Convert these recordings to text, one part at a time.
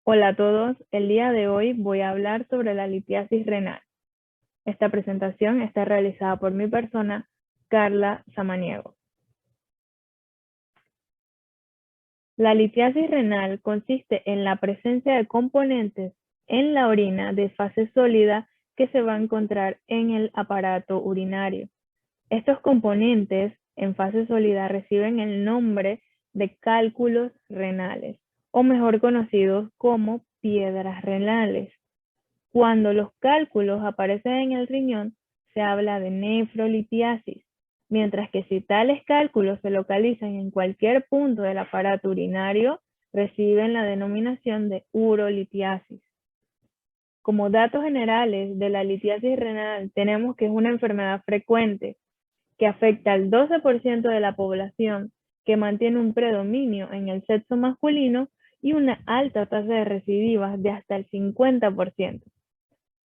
Hola a todos, el día de hoy voy a hablar sobre la litiasis renal. Esta presentación está realizada por mi persona, Carla Samaniego. La litiasis renal consiste en la presencia de componentes en la orina de fase sólida que se va a encontrar en el aparato urinario. Estos componentes en fase sólida reciben el nombre de cálculos renales, o mejor conocidos como piedras renales. Cuando los cálculos aparecen en el riñón, se habla de nefrolitiasis, mientras que si tales cálculos se localizan en cualquier punto del aparato urinario, reciben la denominación de urolitiasis. Como datos generales de la litiasis renal, tenemos que es una enfermedad frecuente que afecta al 12% de la población, que mantiene un predominio en el sexo masculino y una alta tasa de recidivas de hasta el 50%.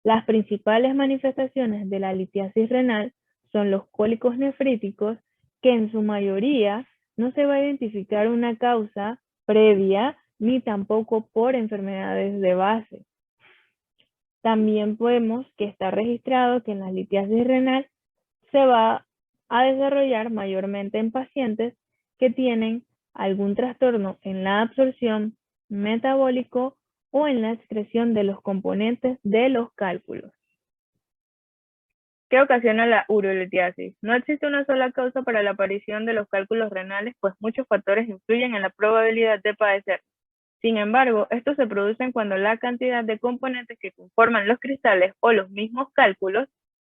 Las principales manifestaciones de la litiasis renal son los cólicos nefríticos, que en su mayoría no se va a identificar una causa previa ni tampoco por enfermedades de base. También vemos que está registrado que la litiasis renal se va a desarrollar mayormente en pacientes que tienen algún trastorno en la absorción metabólico o en la excreción de los componentes de los cálculos. ¿Qué ocasiona la urolitiasis? No existe una sola causa para la aparición de los cálculos renales, pues muchos factores influyen en la probabilidad de padecer. Sin embargo, estos se producen cuando la cantidad de componentes que conforman los cristales o los mismos cálculos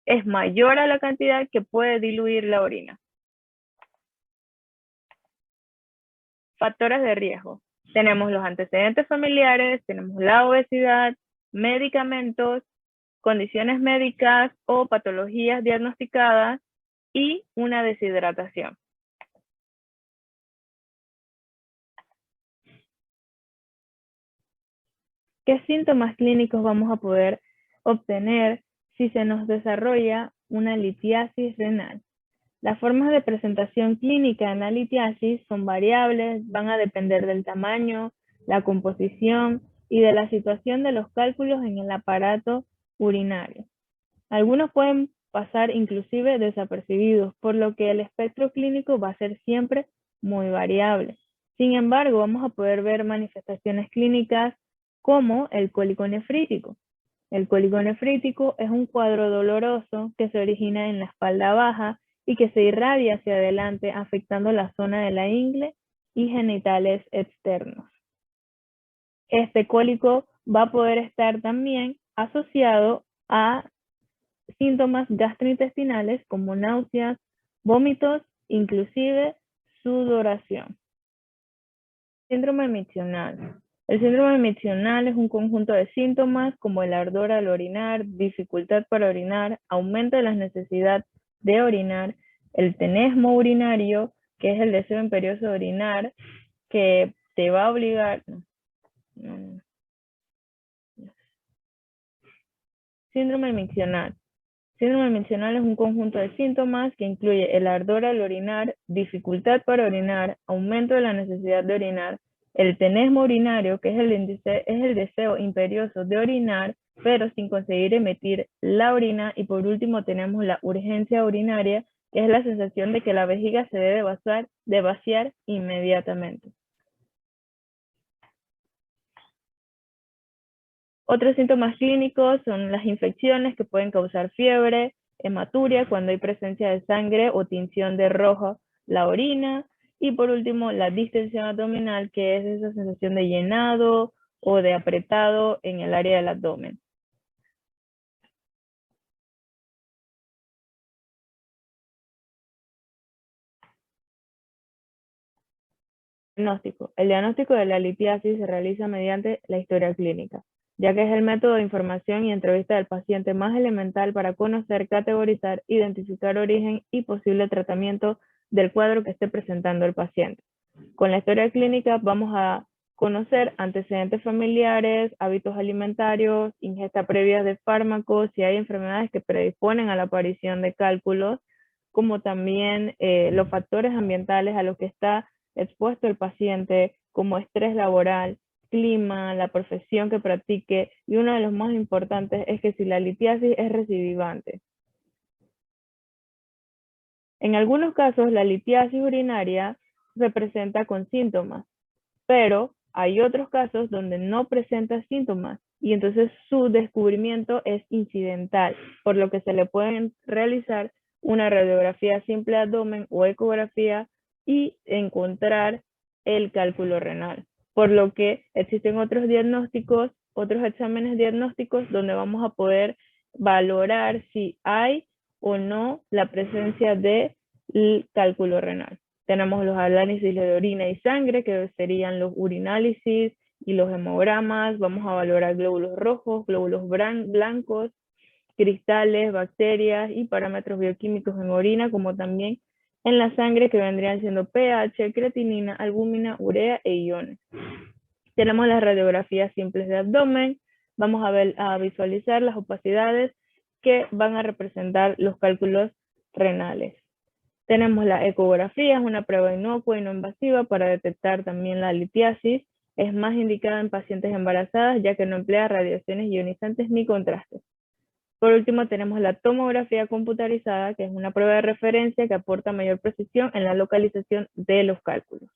es mayor a la cantidad que puede diluir la orina. Factores de riesgo. Tenemos los antecedentes familiares, tenemos la obesidad, medicamentos, condiciones médicas o patologías diagnosticadas y una deshidratación. ¿Qué síntomas clínicos vamos a poder obtener si se nos desarrolla una litiasis renal? Las formas de presentación clínica en la litiasis son variables, van a depender del tamaño, la composición y de la situación de los cálculos en el aparato urinario. Algunos pueden pasar inclusive desapercibidos, por lo que el espectro clínico va a ser siempre muy variable. Sin embargo, vamos a poder ver manifestaciones clínicas como el cólico nefrítico. El cólico nefrítico es un cuadro doloroso que se origina en la espalda baja y que se irradia hacia adelante, afectando la zona de la ingle y genitales externos. Este cólico va a poder estar también asociado a síntomas gastrointestinales como náuseas, vómitos, inclusive sudoración. Síndrome miccional. El síndrome miccional es un conjunto de síntomas como el ardor al orinar, dificultad para orinar, aumento de la necesidad de orinar, el tenesmo urinario, que es el deseo imperioso de orinar, que te va a obligar... Síndrome miccional. Síndrome miccional es un conjunto de síntomas que incluye el ardor al orinar, dificultad para orinar, aumento de la necesidad de orinar, el tenesmo urinario, que es el deseo imperioso de orinar, pero sin conseguir emitir la orina, y por último tenemos la urgencia urinaria, que es la sensación de que la vejiga se debe vaciar inmediatamente. Otros síntomas clínicos son las infecciones que pueden causar fiebre, hematuria cuando hay presencia de sangre o tinción de rojo la orina, y por último la distensión abdominal, que es esa sensación de llenado o de apretado en el área del abdomen. Diagnóstico. El diagnóstico de la litiasis se realiza mediante la historia clínica, ya que es el método de información y entrevista del paciente más elemental para conocer, categorizar, identificar origen y posible tratamiento del cuadro que esté presentando el paciente. Con la historia clínica vamos a conocer antecedentes familiares, hábitos alimentarios, ingesta previa de fármacos, si hay enfermedades que predisponen a la aparición de cálculos, como también los factores ambientales a los que está expuesto el paciente, como estrés laboral, clima, la profesión que practique, y uno de los más importantes es que si la litiasis es recidivante. En algunos casos, la litiasis urinaria se presenta con síntomas, pero hay otros casos donde no presenta síntomas y entonces su descubrimiento es incidental, por lo que se le pueden realizar una radiografía simple de abdomen o ecografía y encontrar el cálculo renal. Por lo que existen otros diagnósticos, otros exámenes diagnósticos donde vamos a poder valorar si hay o no la presencia del cálculo renal. Tenemos los análisis de orina y sangre, que serían los urinálisis y los hemogramas. Vamos a valorar glóbulos rojos, glóbulos blancos, cristales, bacterias y parámetros bioquímicos en orina, como también en la sangre, que vendrían siendo pH, creatinina, albúmina, urea e iones. Tenemos las radiografías simples de abdomen. Vamos a visualizar las opacidades que van a representar los cálculos renales. Tenemos la ecografía, es una prueba inocua y no invasiva para detectar también la litiasis. Es más indicada en pacientes embarazadas, ya que no emplea radiaciones ionizantes ni contrastes. Por último, tenemos la tomografía computarizada, que es una prueba de referencia que aporta mayor precisión en la localización de los cálculos.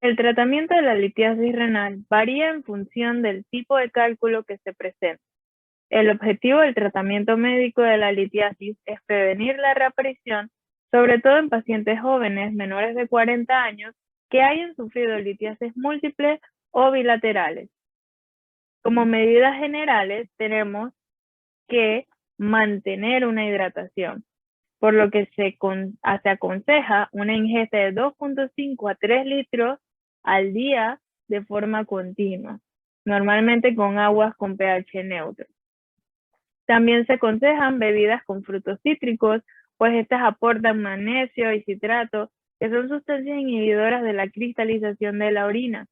El tratamiento de la litiasis renal varía en función del tipo de cálculo que se presenta. El objetivo del tratamiento médico de la litiasis es prevenir la reaparición, sobre todo en pacientes jóvenes menores de 40 años que hayan sufrido litiasis múltiples o bilaterales. Como medidas generales, tenemos que mantener una hidratación, por lo que se aconseja una ingesta de 2.5 a 3 litros al día de forma continua, normalmente con aguas con pH neutro. También se aconsejan bebidas con frutos cítricos, pues estas aportan magnesio y citrato, que son sustancias inhibidoras de la cristalización de la orina.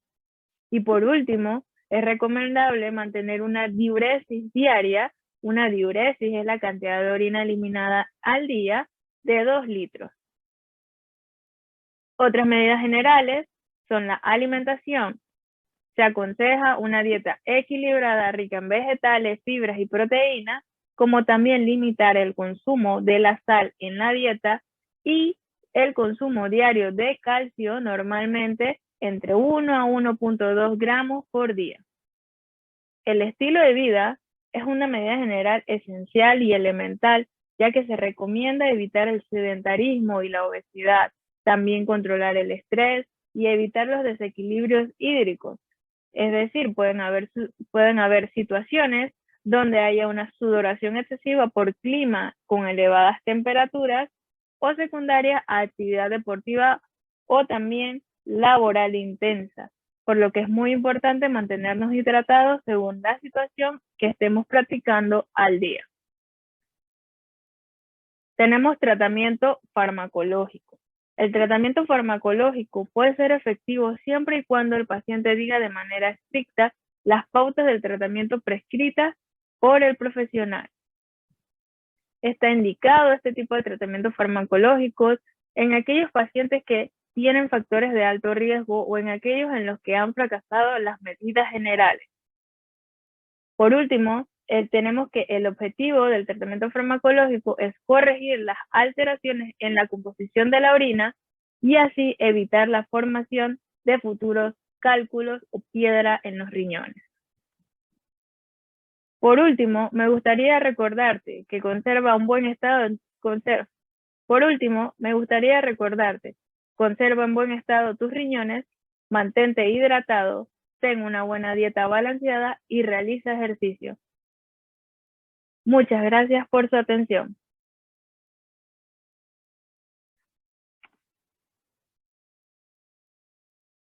Y por último, es recomendable mantener una diuresis diaria. Una diuresis es la cantidad de orina eliminada al día de 2 litros. Otras medidas generales son la alimentación. Se aconseja una dieta equilibrada, rica en vegetales, fibras y proteínas, como también limitar el consumo de la sal en la dieta y el consumo diario de calcio, normalmente entre 1 a 1.2 gramos por día. El estilo de vida es una medida general esencial y elemental, ya que se recomienda evitar el sedentarismo y la obesidad, también controlar el estrés y evitar los desequilibrios hídricos. Es decir, pueden haber situaciones donde haya una sudoración excesiva por clima con elevadas temperaturas o secundarias a actividad deportiva o también laboral intensa, por lo que es muy importante mantenernos hidratados según la situación que estemos practicando al día. Tenemos tratamiento farmacológico. El tratamiento farmacológico puede ser efectivo siempre y cuando el paciente diga de manera estricta las pautas del tratamiento prescritas por el profesional. Está indicado este tipo de tratamientos farmacológicos en aquellos pacientes que tienen factores de alto riesgo o en aquellos en los que han fracasado las medidas generales. Por último, tenemos que el objetivo del tratamiento farmacológico es corregir las alteraciones en la composición de la orina y así evitar la formación de futuros cálculos o piedra en los riñones. Por último, me gustaría recordarte que conserva en buen estado tus riñones, mantente hidratado, ten una buena dieta balanceada y realiza ejercicio. Muchas gracias por su atención.